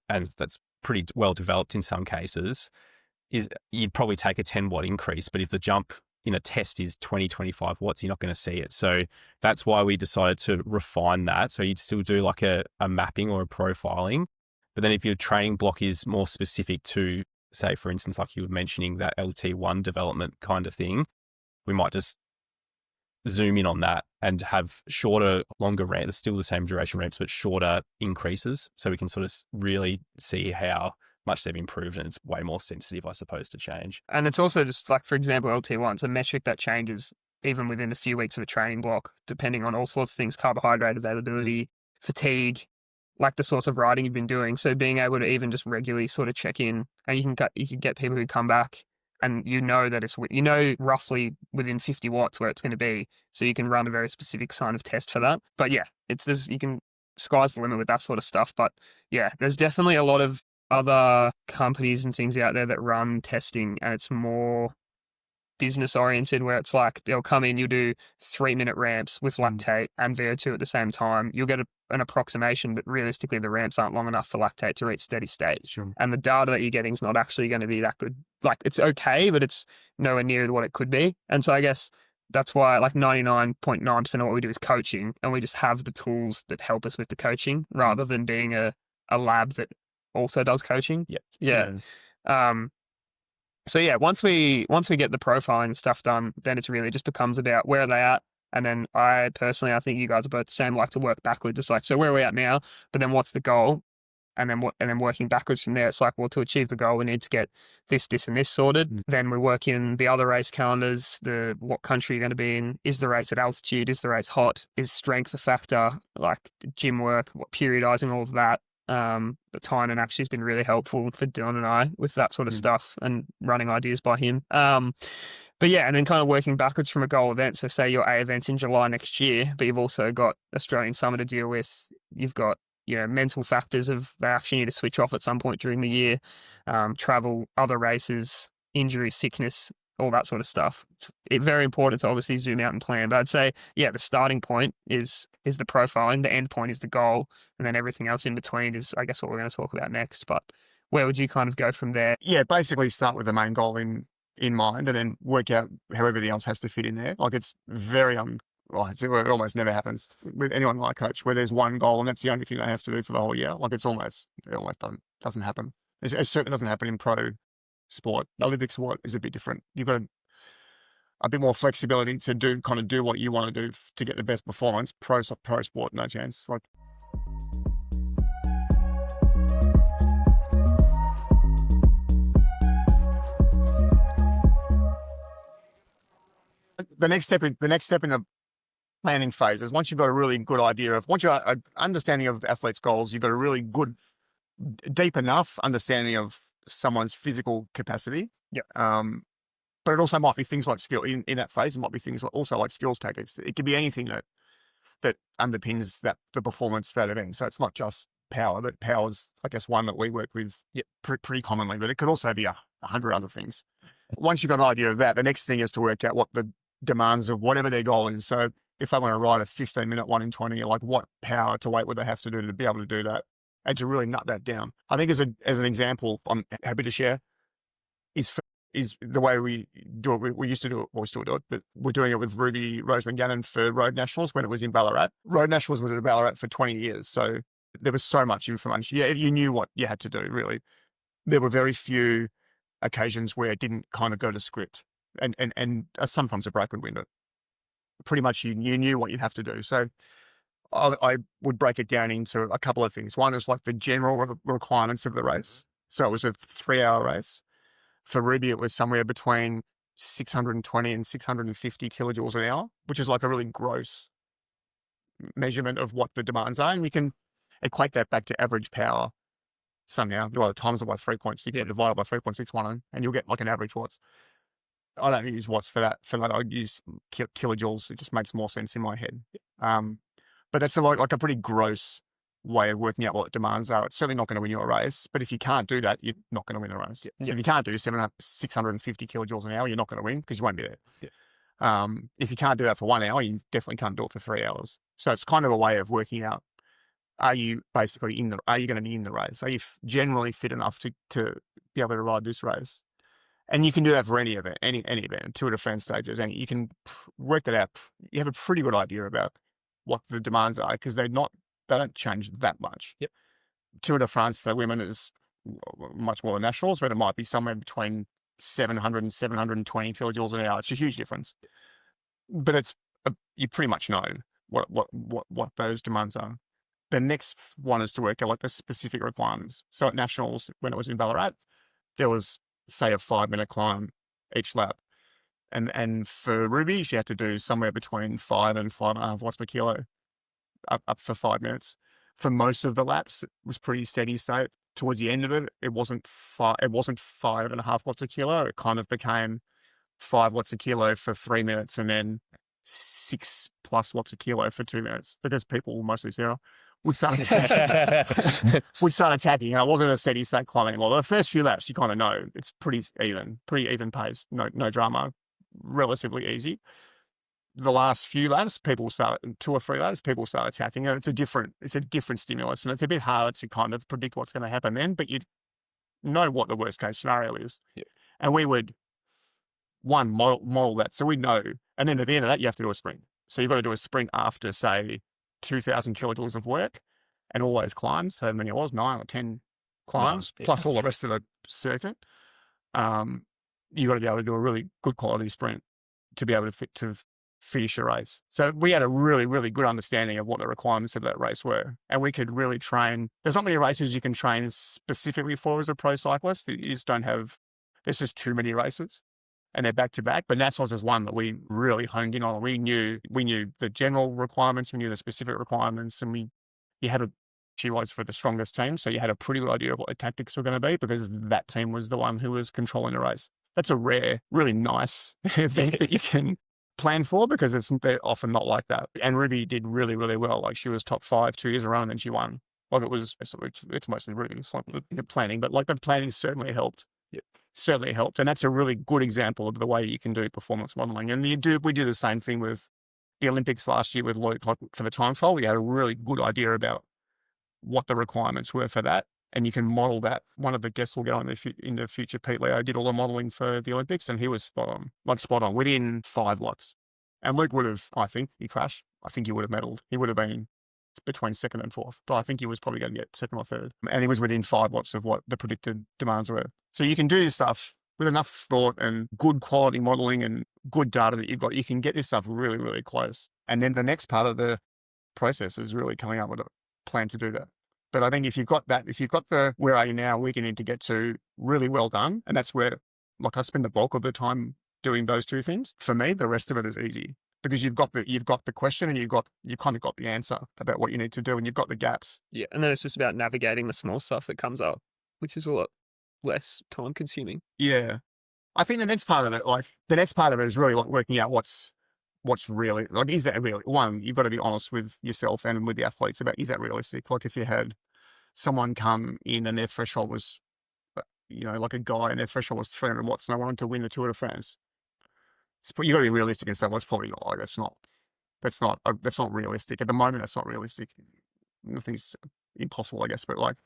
and that's pretty well developed in some cases, you'd probably take a 10-watt increase. But if the jump in a test is 20, 25 watts, you're not going to see it. So that's why we decided to refine that. So you'd still do a mapping or a profiling. But then if your training block is more specific to, say, for instance, like you were mentioning, that LT1 development kind of thing, we might just zoom in on that and have shorter, longer ramps, still the same duration ramps, but shorter increases. So we can sort of really see how much they've improved, and it's way more sensitive, I suppose, to change. And it's also just for example, LT1, it's a metric that changes even within a few weeks of a training block, depending on all sorts of things, carbohydrate availability, fatigue, the sorts of riding you've been doing. So being able to even just regularly sort of check in, and you can get people who come back and that it's, roughly within 50 watts where it's going to be. So you can run a very specific kind of test for that. But sky's the limit with that sort of stuff. But there's definitely a lot of other companies and things out there that run testing, and it's more business oriented where it's like they'll come in, you'll do 3-minute ramps with lactate and VO2 at the same time. You'll get an approximation, but realistically the ramps aren't long enough for lactate to reach steady state. Sure. And the data that you're getting is not actually going to be that good. Like it's okay, but it's nowhere near what it could be. And so I guess that's why like 99.9% of what we do is coaching, and we just have the tools that help us with the coaching rather than being a lab that also does coaching. Yep. Yeah. So yeah, once we get the profiling stuff done, then it's really just becomes about where are they at. And then I personally think you guys are both the same, like to work backwards. It's like, so where are we at now? But then what's the goal? And then working backwards from there, it's like, well, to achieve the goal, we need to get this, and this sorted. Then we work in the other race calendars, what country you're going to be in. Is the race at altitude? Is the race hot? Is strength a factor? Like gym work, periodizing, all of that. But Tynan actually has been really helpful for Dylan and I with that sort of stuff and running ideas by him. But yeah, and then kind of working backwards from a goal event. So say your A event's in July next year, but you've also got Australian Summer to deal with. You've got, mental factors of they actually need to switch off at some point during the year, travel, other races, injury, sickness, all that sort of stuff. It's very important to obviously zoom out and plan. But I'd say, yeah, the starting point is the profiling, the end point is the goal, and then everything else in between is, I guess, what we're going to talk about next. But where would you kind of go from there? Yeah, basically start with the main goal in mind and then work out how everything else has to fit in there. Like it's very it almost never happens with anyone like coach where there's one goal and that's the only thing they have to do for the whole year. Like it almost doesn't happen. It certainly doesn't happen in pro sport. Olympic sport is a bit different. You've got a bit more flexibility to do what you want to do to get the best performance. Pro sport, no chance. Like the next step in the planning phase is once you've got a really good idea of, once you have an understanding of the athlete's goals, you've got a really good, deep enough understanding of someone's physical capacity. Yeah. But it also might be things like skill in that phase. It might be things also like skills tactics. It could be anything that underpins the performance for that event. So it's not just power, but power's, I guess, one that we work with pretty commonly, but it could also be 100 other things. Once you've got an idea of that, the next thing is to work out what the demands of whatever their goal is. So if they want to ride a 15-minute 1 in 20, like what power to weight would they have to do to be able to do that, and to really nut that down. I think as an example, I'm happy to share, is the way we do it. We used to do it, or we still do it, but we're doing it with Ruby Roseman-Gannon for Road Nationals when it was in Ballarat. Road Nationals was at Ballarat for 20 years, so there was so much information. Yeah, you knew what you had to do, really. There were very few occasions where it didn't kind of go to script, and sometimes a break would win it. Pretty much you knew what you'd have to do. So I would break it down into a couple of things. One is like the general requirements of the race. So it was a 3-hour race. For Ruby, it was somewhere between 620 and 650 kilojoules an hour, which is like a really gross measurement of what the demands are. And you can equate that back to average power somehow. Well, times it by 3.6, divide it by 3.61, and you'll get like an average watts. I don't use watts for that. I use kilojoules. It just makes more sense in my head. But that's like a pretty gross way of working out what demands are. It's certainly not going to win you a race, but if you can't do that, you're not going to win a race. So if you can't do 650 kilojoules an hour, you're not going to win because you won't be there. If you can't do that for 1 hour, you definitely can't do it for 3 hours. So it's kind of a way of working out, are you basically are you going to be in the race? Are you generally fit enough to be able to ride this race? And you can do that for any event, any event, Tour de France stages, and you can work that out. You have a pretty good idea about what the demands are because they don't change that much. Yep. Tour de France for women is much more than nationals, but it might be somewhere between 700 and 720 kilojoules an hour. It's a huge difference, but you pretty much know what those demands are. The next one is to work out like the specific requirements. So at nationals, when it was in Ballarat, there was, say, a 5-minute climb each lap. And for Ruby, she had to do somewhere between 5 and 5.5 watts per kilo up for 5 minutes. For most of the laps, it was pretty steady state. Towards the end of it, it wasn't 5.5 watts a kilo. It kind of became 5 watts a kilo for 3 minutes and then 6+ watts a kilo for 2 minutes because people, mostly Sarah, would start attacking. And it wasn't a steady state climb anymore. The first few laps, you kind of know it's pretty even pace, no drama. relatively easy. The last few laps, 2 or 3 laps, people start attacking, and it's a different stimulus, and it's a bit harder to kind of predict what's going to happen then, but you know what the worst case scenario is. Yeah. And we would model that, so we know, and then at the end of that, you have to do a sprint. So you've got to do a sprint after, say, 2,000 kilojoules of work, and all those climbs. How many it was? 9 or 10 climbs, Yeah. plus all the rest of the circuit. You got to be able to do a really good quality sprint to be able to finish a race. So we had a really, really good understanding of what the requirements of that race were. And we could really train. There's not many races you can train specifically for as a pro cyclist. You just don't have, there's just too many races and they're back to back. But Nationals is one that we really honed in on. We knew the general requirements, we knew the specific requirements, and she was for the strongest team. So you had a pretty good idea of what the tactics were going to be because that team was the one who was controlling the race. That's a rare, really nice event that you can plan for because they're often not like that. And Ruby did really, really well. Like she was top 5 2 years in a row and then she won. Like it's mostly Ruby. It's like planning, but like the planning certainly helped. Yep. Certainly helped. And that's a really good example of the way you can do performance modeling. And we do the same thing with the Olympics last year with Luke. Like for the time trial, we had a really good idea about what the requirements were for that. And you can model that. One of the guests will go in the future, Pete Leo, did all the modeling for the Olympics and he was spot on, within 5 watts. And Luke would have, I think, he crashed. I think he would have medalled. He would have been between 2nd and 4th, but I think he was probably going to get 2nd or 3rd. And he was within 5 watts of what the predicted demands were. So you can do this stuff with enough thought and good quality modeling and good data that you've got. You can get this stuff really, really close. And then the next part of the process is really coming up with a plan to do that. But I think if you've got the where are you now, we can need to get to really well done. And that's where, like, I spend the bulk of the time doing those 2 things. For me, the rest of it is easy because you've got the question and you've kind of got the answer about what you need to do and you've got the gaps. Yeah. And then it's just about navigating the small stuff that comes up, which is a lot less time consuming. Yeah. I think the next part of it is really like working out what's really, like, is that really, one, you've got to be honest with yourself and with the athletes about, is that realistic? Like if you had someone come in and their threshold was, like a guy and their threshold was 300 watts and they wanted to win the Tour de France. You've got to be realistic and say, well, it's probably not, like, that's not realistic. At the moment, that's not realistic. Nothing's impossible, I guess, but like,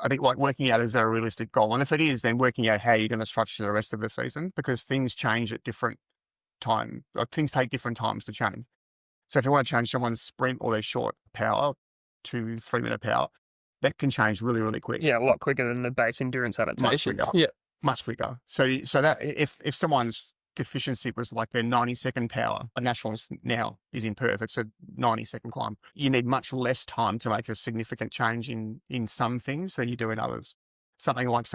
I think like working out, is that a realistic goal? And if it is, then working out how you're going to structure the rest of the season because things change at different time. Like things take different times to change. So if you want to change someone's sprint or their short power to 3 minute power, that can change really, really quick. Yeah, a lot quicker than the base endurance adaptation. Much quicker. So that if someone's deficiency was like their 90-second power, a Nationals now is in Perth, it's a 90-second climb. You need much less time to make a significant change in some things than you do in others. Something like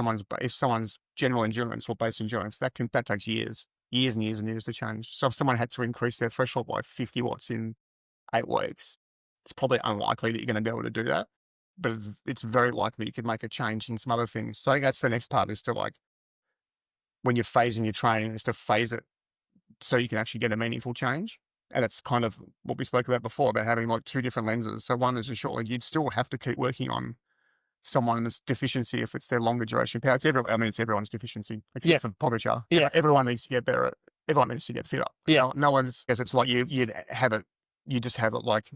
if someone's general endurance or base endurance, that takes years and years and years to change. So if someone had to increase their threshold by 50 watts in 8 weeks, it's probably unlikely that you're going to be able to do that. But it's very likely you could make a change in some other things. So I think that's the next part, is to, like, when you're phasing your training, is to phase it so you can actually get a meaningful change. And it's kind of what we spoke about before, about having like 2 different lenses. So one is a short lens. You'd still have to keep working on someone's deficiency if it's their longer duration power. It's everyone's deficiency except for Pogacar. Yeah. Everyone needs to get better. Everyone needs to get fitter. Yeah. No one's, because it's like you just have it like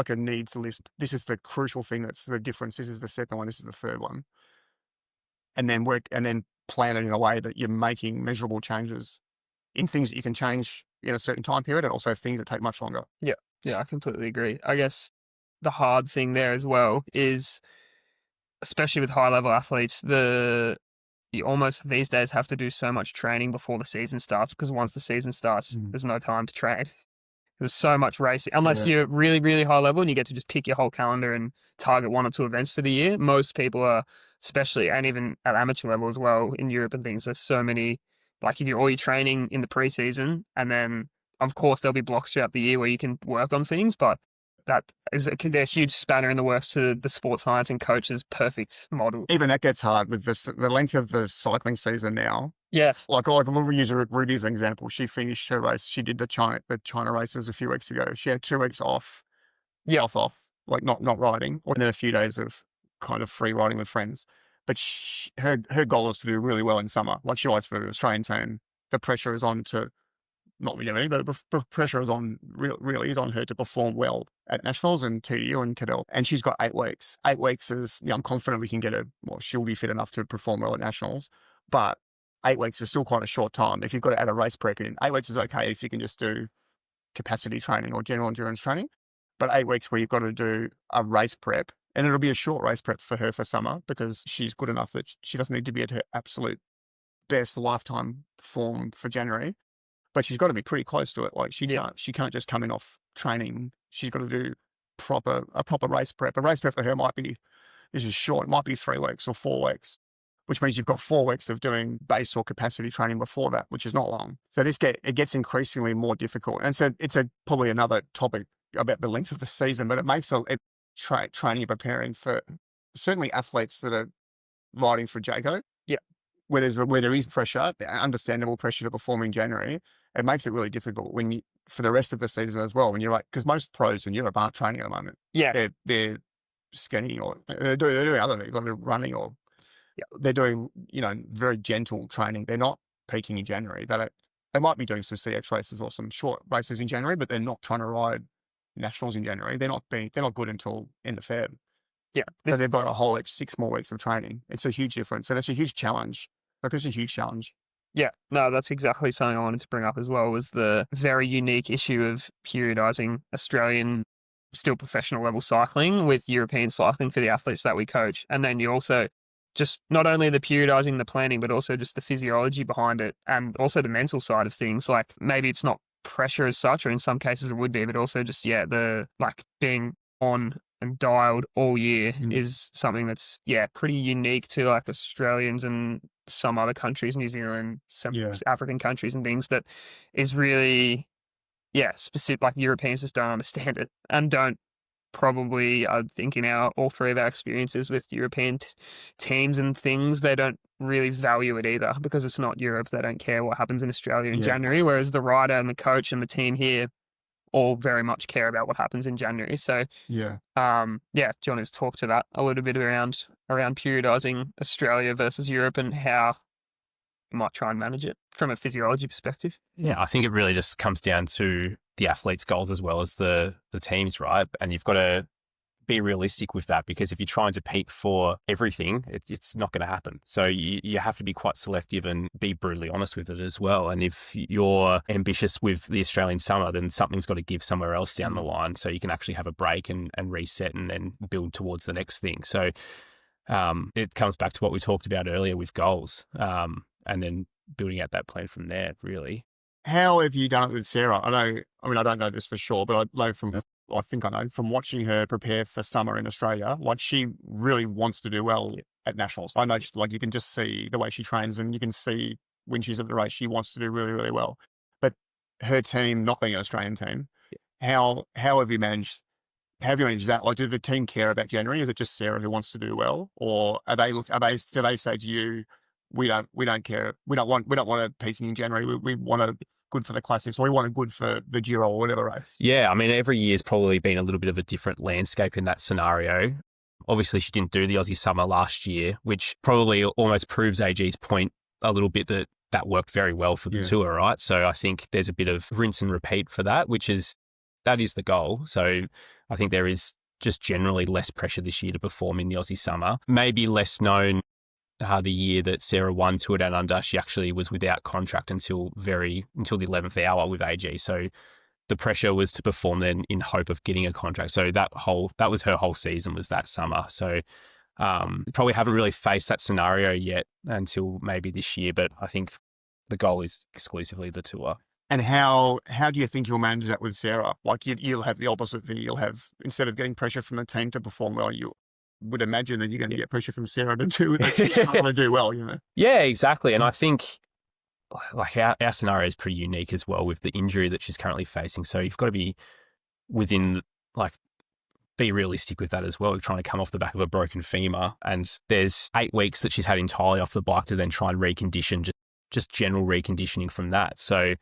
a needs list. This is the crucial thing that's the difference. This is the second one. This is the third one. And then plan it in a way that you're making measurable changes in things that you can change in a certain time period, and also things that take much longer. Yeah, I completely agree. I guess the hard thing there as well is, especially with high level athletes, you almost these days have to do so much training before the season starts, because once the season starts, there's no time to train. There's so much racing. Unless you're really, really high level and you get to just pick your whole calendar and target 1 or 2 events for the year. Most people are, especially, and even at amateur level as well, in Europe and things, there's so many, like you do all your training in the preseason, and then of course there'll be blocks throughout the year where you can work on things, but it can be a huge spanner in the works to the sports science and coaches' perfect model. Even that gets hard with the length of the cycling season now. Yeah. Like we'll use Ruby as an example. She finished her race. She did the China races a few weeks ago. She had 2 weeks off. Yeah. Off. Like not riding, and then a few days of kind of free riding with friends. but her goal is to do really well in summer. Like she likes for the Australian team. The pressure is on to, not really, but the pressure is on, really is on her to perform well at nationals and TU and Cadell. And she's got 8 weeks. 8 weeks is, I'm confident we can get her, well, she'll be fit enough to perform well at nationals, but 8 weeks is still quite a short time. If you've got to add a race prep in, 8 weeks is okay if you can just do capacity training or general endurance training. But 8 weeks where you've got to do a race prep, and it'll be a short race prep for her for summer because she's good enough that she doesn't need to be at her absolute best lifetime form for January, but she's got to be pretty close to it. Like she can't just come in off training. She's got to do a proper race prep. A race prep for her this is short. It might be 3 weeks or 4 weeks, which means you've got 4 weeks of doing base or capacity training before that, which is not long. So it gets increasingly more difficult. And so it's probably another topic about the length of the season, but it makes training and preparing for certainly athletes that are riding for Jaco. Yeah. Where there is pressure, understandable pressure to perform in January, it makes it really difficult for the rest of the season as well. When you're like, because most pros in Europe aren't training at the moment. Yeah. They're skiing or they're doing other things, like they're running or they're doing, very gentle training. They're not peaking in January. They might be doing some CX races or some short races in January, but they're not trying to ride nationals in January. They're not good until end of Feb. Yeah. So they've got a whole 6 more weeks of training. It's a huge difference. And it's a huge challenge. It's a huge challenge. Yeah, no, that's exactly something I wanted to bring up as well, was the very unique issue of periodizing Australian still professional level cycling with European cycling for the athletes that we coach. And then you also just not only the periodizing, the planning, but also just the physiology behind it and also the mental side of things. Like maybe it's not pressure as such, or in some cases it would be, but also just, the like being on and dialed all year is something that's, pretty unique to like Australians and some other countries, New Zealand, some African countries and things, that is really, specific. Like Europeans just don't understand it and don't probably, I think in all 3 of our experiences with European teams and things, they don't really value it either because it's not Europe. They don't care what happens in Australia in January, whereas the rider and the coach and the team here all very much care about what happens in January. So, do you want to just talk to that a little bit around periodizing Australia versus Europe and how you might try and manage it from a physiology perspective? Yeah, I think it really just comes down to the athletes' goals as well as the teams, right? And you've got to be realistic with that, because if you're trying to peak for everything, it's not going to happen. So you have to be quite selective and be brutally honest with it as well. And if you're ambitious with the Australian summer, then something's got to give somewhere else down the line, so you can actually have a break and reset and then build towards the next thing. So it comes back to what we talked about earlier with goals, and then building out that plan from there, really. How have you done it with Sarah? I don't know this for sure, but I think I know from watching her prepare for summer in Australia, like she really wants to do well at nationals. I know, like you can just see the way she trains, and you can see when she's at the race, she wants to do really, really well. But her team not being an Australian team, how have you managed? How have you managed that? Like, do the team care about January? Is it just Sarah who wants to do well, or do they say to you, we don't care, we don't want a peaking in January, we want a good for the classics, or we want a good for the Giro or whatever race? Yeah, I mean, every year's probably been a little bit of a different landscape in that scenario. Obviously, she didn't do the Aussie Summer last year, which probably almost proves AG's point a little bit that worked very well for the tour, right? So I think there's a bit of rinse and repeat for that, that is the goal. So I think there is just generally less pressure this year to perform in the Aussie Summer. Maybe less known the year that Sarah won Tour Down Under, she actually was without contract until the 11th hour with AG. So the pressure was to perform then in hope of getting a contract. So that was her whole season, was that summer. So probably haven't really faced that scenario yet until maybe this year, but I think the goal is exclusively the tour. And how do you think you'll manage that with Sarah? Like you'll have the opposite thing. You'll have, instead of getting pressure from the team to perform well, you would imagine that you're going to get pressure from Sarah to do to do well, Yeah, exactly. And I think like our scenario is pretty unique as well with the injury that she's currently facing. So you've got to be be realistic with that as well. We're trying to come off the back of a broken femur, and there's 8 weeks that she's had entirely off the bike to then try and recondition, just general reconditioning from that. So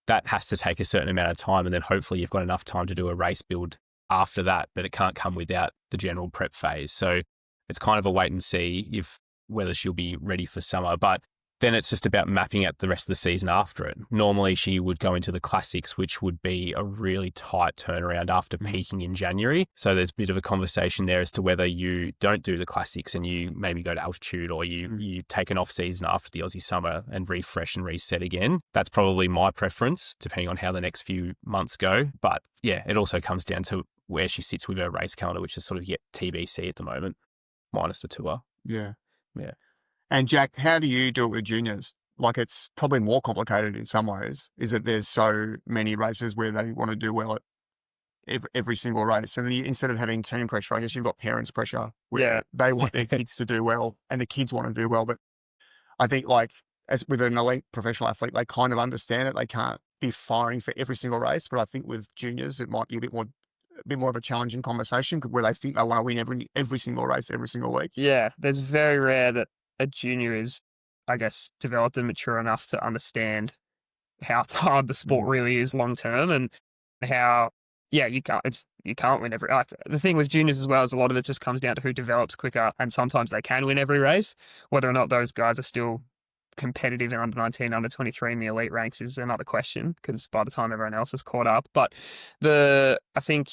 that has to take a certain amount of time, and then hopefully you've got enough time to do a race build after that, but it can't come without the general prep phase. So it's kind of a wait and see. whether she'll be ready for summer. But then it's just about mapping out the rest of the season after it. Normally she would go into the classics, which would be a really tight turnaround after peaking in January. So there's a bit of a conversation there as to whether you don't do the classics and you maybe go to altitude, or you take an off season after the Aussie summer and refresh and reset again. That's probably my preference, depending on how the next few months go. But yeah, it also comes down to where she sits with her race calendar, which is sort of yet TBC at the moment, minus the tour. Yeah. Yeah. And Jack, how do you do it with juniors? Like, it's probably more complicated in some ways, is that there's so many races where they want to do well at every single race. And then instead of having team pressure, I guess you've got parents pressure where they want their kids to do well and the kids want to do well. But I think, like, as with an elite professional athlete, they kind of understand it. They can't be firing for every single race. But I think with juniors, it might be a bit more of a challenging conversation where they think they want to win every single race every single week. Yeah, there's very rare that a junior is, I guess, developed and mature enough to understand how hard the sport really is long term, and how you can't win every. Like, the thing with juniors as well is a lot of it just comes down to who develops quicker, and sometimes they can win every race. Whether or not those guys are still competitive in under 19, under 23 in the elite ranks is another question, because by the time everyone else is caught up. But I think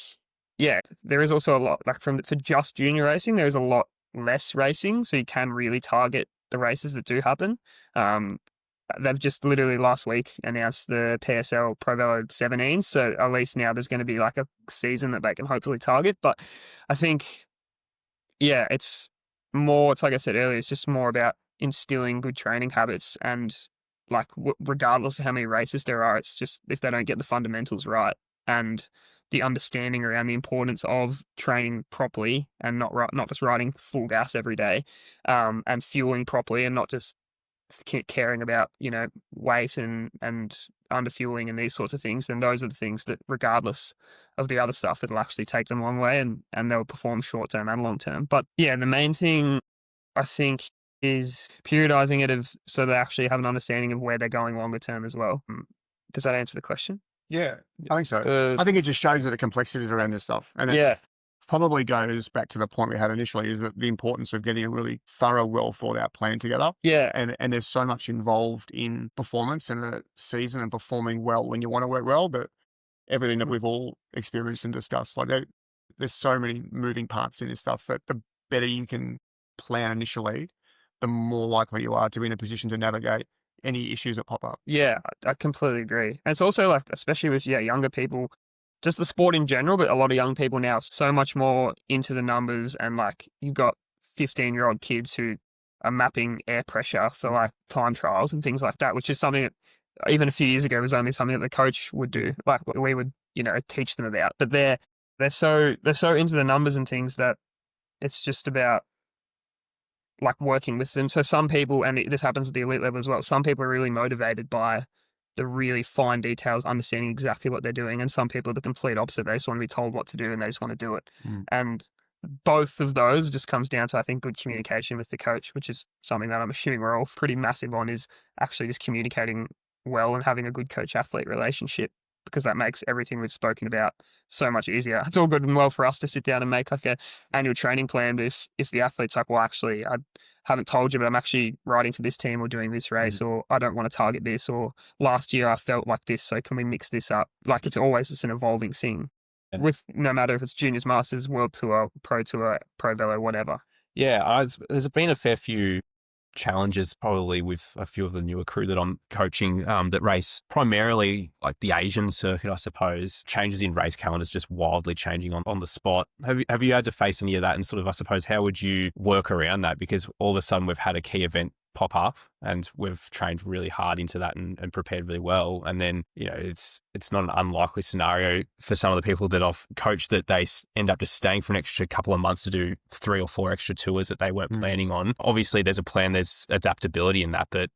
there is also a lot, like, for just junior racing, there is a lot less racing, so you can really target the races that do happen. They've just literally last week announced the PSL Pro Velo 17s, so at least now there's going to be like a season that they can hopefully target. But I think, it's like I said earlier, it's just more about instilling good training habits, and like regardless of how many races there are, it's just if they don't get the fundamentals right and the understanding around the importance of training properly and not just riding full gas every day, and fueling properly, and not just caring about, weight and under fueling and these sorts of things, then those are the things that, regardless of the other stuff, it'll actually take them a long way, and they'll perform short term and long term. But the main thing I think is periodizing it so they actually have an understanding of where they're going longer term as well. Does that answer the question? Yeah, I think so. I think it just shows that the complexities around this stuff. And it probably goes back to the point we had initially, is that the importance of getting a really thorough, well thought out plan together. Yeah. And there's so much involved in performance and a season and performing well when you want to work well, but everything that we've all experienced and discussed, like there's so many moving parts in this stuff that the better you can plan initially, the more likely you are to be in a position to navigate any issues that pop up. Yeah, I completely agree. And it's also, like, especially with younger people, just the sport in general, but a lot of young people now so much more into the numbers, and like you've got 15-year-old kids who are mapping air pressure for like time trials and things like that, which is something that even a few years ago was only something that the coach would do. Like, we would, teach them about. But they're so into the numbers and things that it's just about like working with them. So some people, and this happens at the elite level as well, some people are really motivated by the really fine details, understanding exactly what they're doing. And some people are the complete opposite. They just want to be told what to do and they just want to do it. And both of those just comes down to, I think, good communication with the coach, which is something that I'm assuming we're all pretty massive on, is actually just communicating well and having a good coach-athlete relationship, because that makes everything we've spoken about so much easier. It's all good and well for us to sit down and make like an annual training plan, but if the athlete's like, well, actually, I haven't told you, but I'm actually riding for this team or doing this race, or I don't want to target this, or last year I felt like this, so can we mix this up? Like, it's always just an evolving thing, with no matter if it's juniors, masters, world tour, pro velo, whatever. Yeah, there's been a fair few challenges probably with a few of the newer crew that I'm coaching that race primarily like the Asian circuit, I suppose. Changes in race calendars just wildly changing on the spot. Have you had to face any of that, and sort of, I suppose, how would you work around that? Because all of a sudden we've had a key event pop up and we've trained really hard into that and prepared really well, and then it's not an unlikely scenario for some of the people that I've coached that they end up just staying for an extra couple of months to do 3 or 4 extra tours that they weren't planning on. Obviously there's a plan, there's adaptability in that, but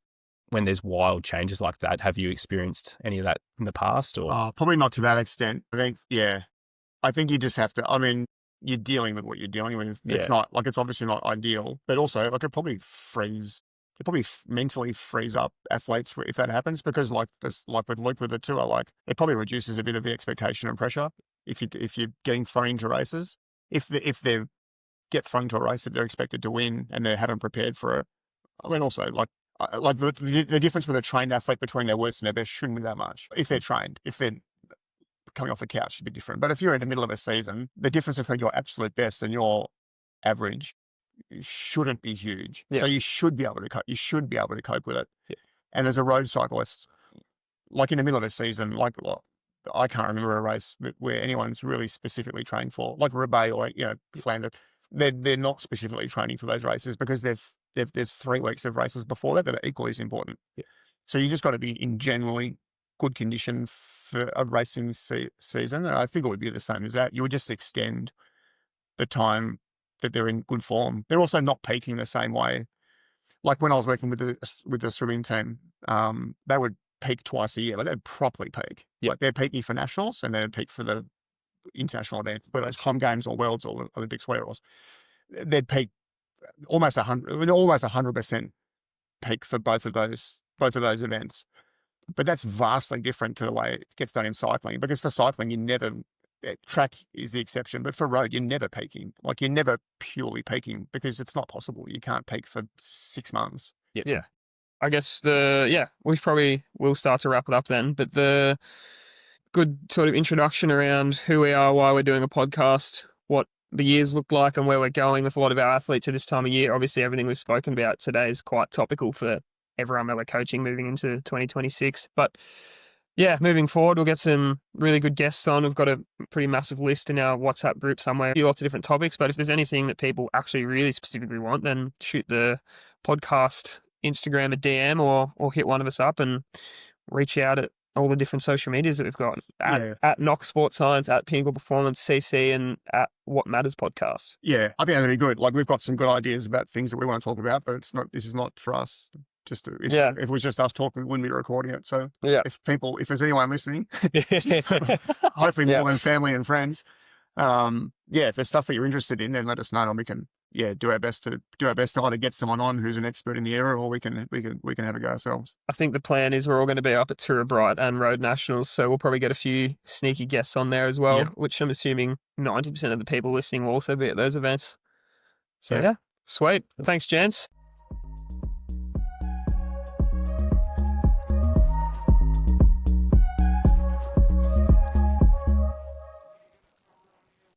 when there's wild changes like that, have you experienced any of that in the past? Or probably not to that extent. I think you just have to, I mean, you're dealing with what you're dealing with. It's not like, it's obviously not ideal, but also like it probably mentally frees up athletes if that happens, because like with Luke with the tour, like it probably reduces a bit of the expectation and pressure if you're getting thrown into races. If they're get thrown to a race that they're expected to win and they haven't prepared for it. I mean, also, like the difference with a trained athlete between their worst and their best shouldn't be that much. If they're trained, if they're coming off the couch, should be different. But if you're in the middle of a season, the difference between your absolute best and your average shouldn't be huge. Yeah. So you should be able to cope. You should be able to cope with it. Yeah. And as a road cyclist, like in the middle of a season, I can't remember a race where anyone's really specifically trained for, like Roubaix or Flanders. They're not specifically training for those races because there's 3 weeks of races before that are equally as important. Yeah. So you just got to be in generally good condition for a racing season. And I think it would be the same as that. You would just extend the time that they're in good form. They're also not peaking the same way. Like when I was working with the swimming team, they would peak twice a year, but they'd properly peak. Yep. Like they're peaking for nationals and they'd peak for the international event, whether it's Com Games or Worlds or Olympics, whatever it was. They'd peak almost 100% peak for both of those events. But that's vastly different to the way it gets done in cycling, because for cycling, track is the exception, but for road, you're never peaking. Like you're never purely peaking because it's not possible. You can't peak for 6 months. Yep. Yeah. I guess we probably will start to wrap it up then, but the good sort of introduction around who we are, why we're doing a podcast, what the years look like and where we're going with a lot of our athletes at this time of year. Obviously, everything we've spoken about today is quite topical for everyone that we're coaching moving into 2026. But yeah, moving forward, we'll get some really good guests on. We've got a pretty massive list in our WhatsApp group somewhere. Lots of different topics, but if there's anything that people actually really specifically want, then shoot the podcast Instagram a DM or hit one of us up and reach out at all the different social medias that we've got at Knox Sports Science, at Pinnacle Performance CC, and at What Matters Podcast. Yeah, I think that'd be good. Like we've got some good ideas about things that we want to talk about, but this is not for us. If it was just us talking, we wouldn't be recording it. So if there's anyone listening, hopefully more than family and friends, if there's stuff that you're interested in, then let us know and we can do our best to either get someone on who's an expert in the area, or we can have a go ourselves. I think the plan is we're all going to be up at Tour of Bright and Road Nationals, so we'll probably get a few sneaky guests on there as well, which I'm assuming 90% of the people listening will also be at those events. So sweet. Thanks, gents.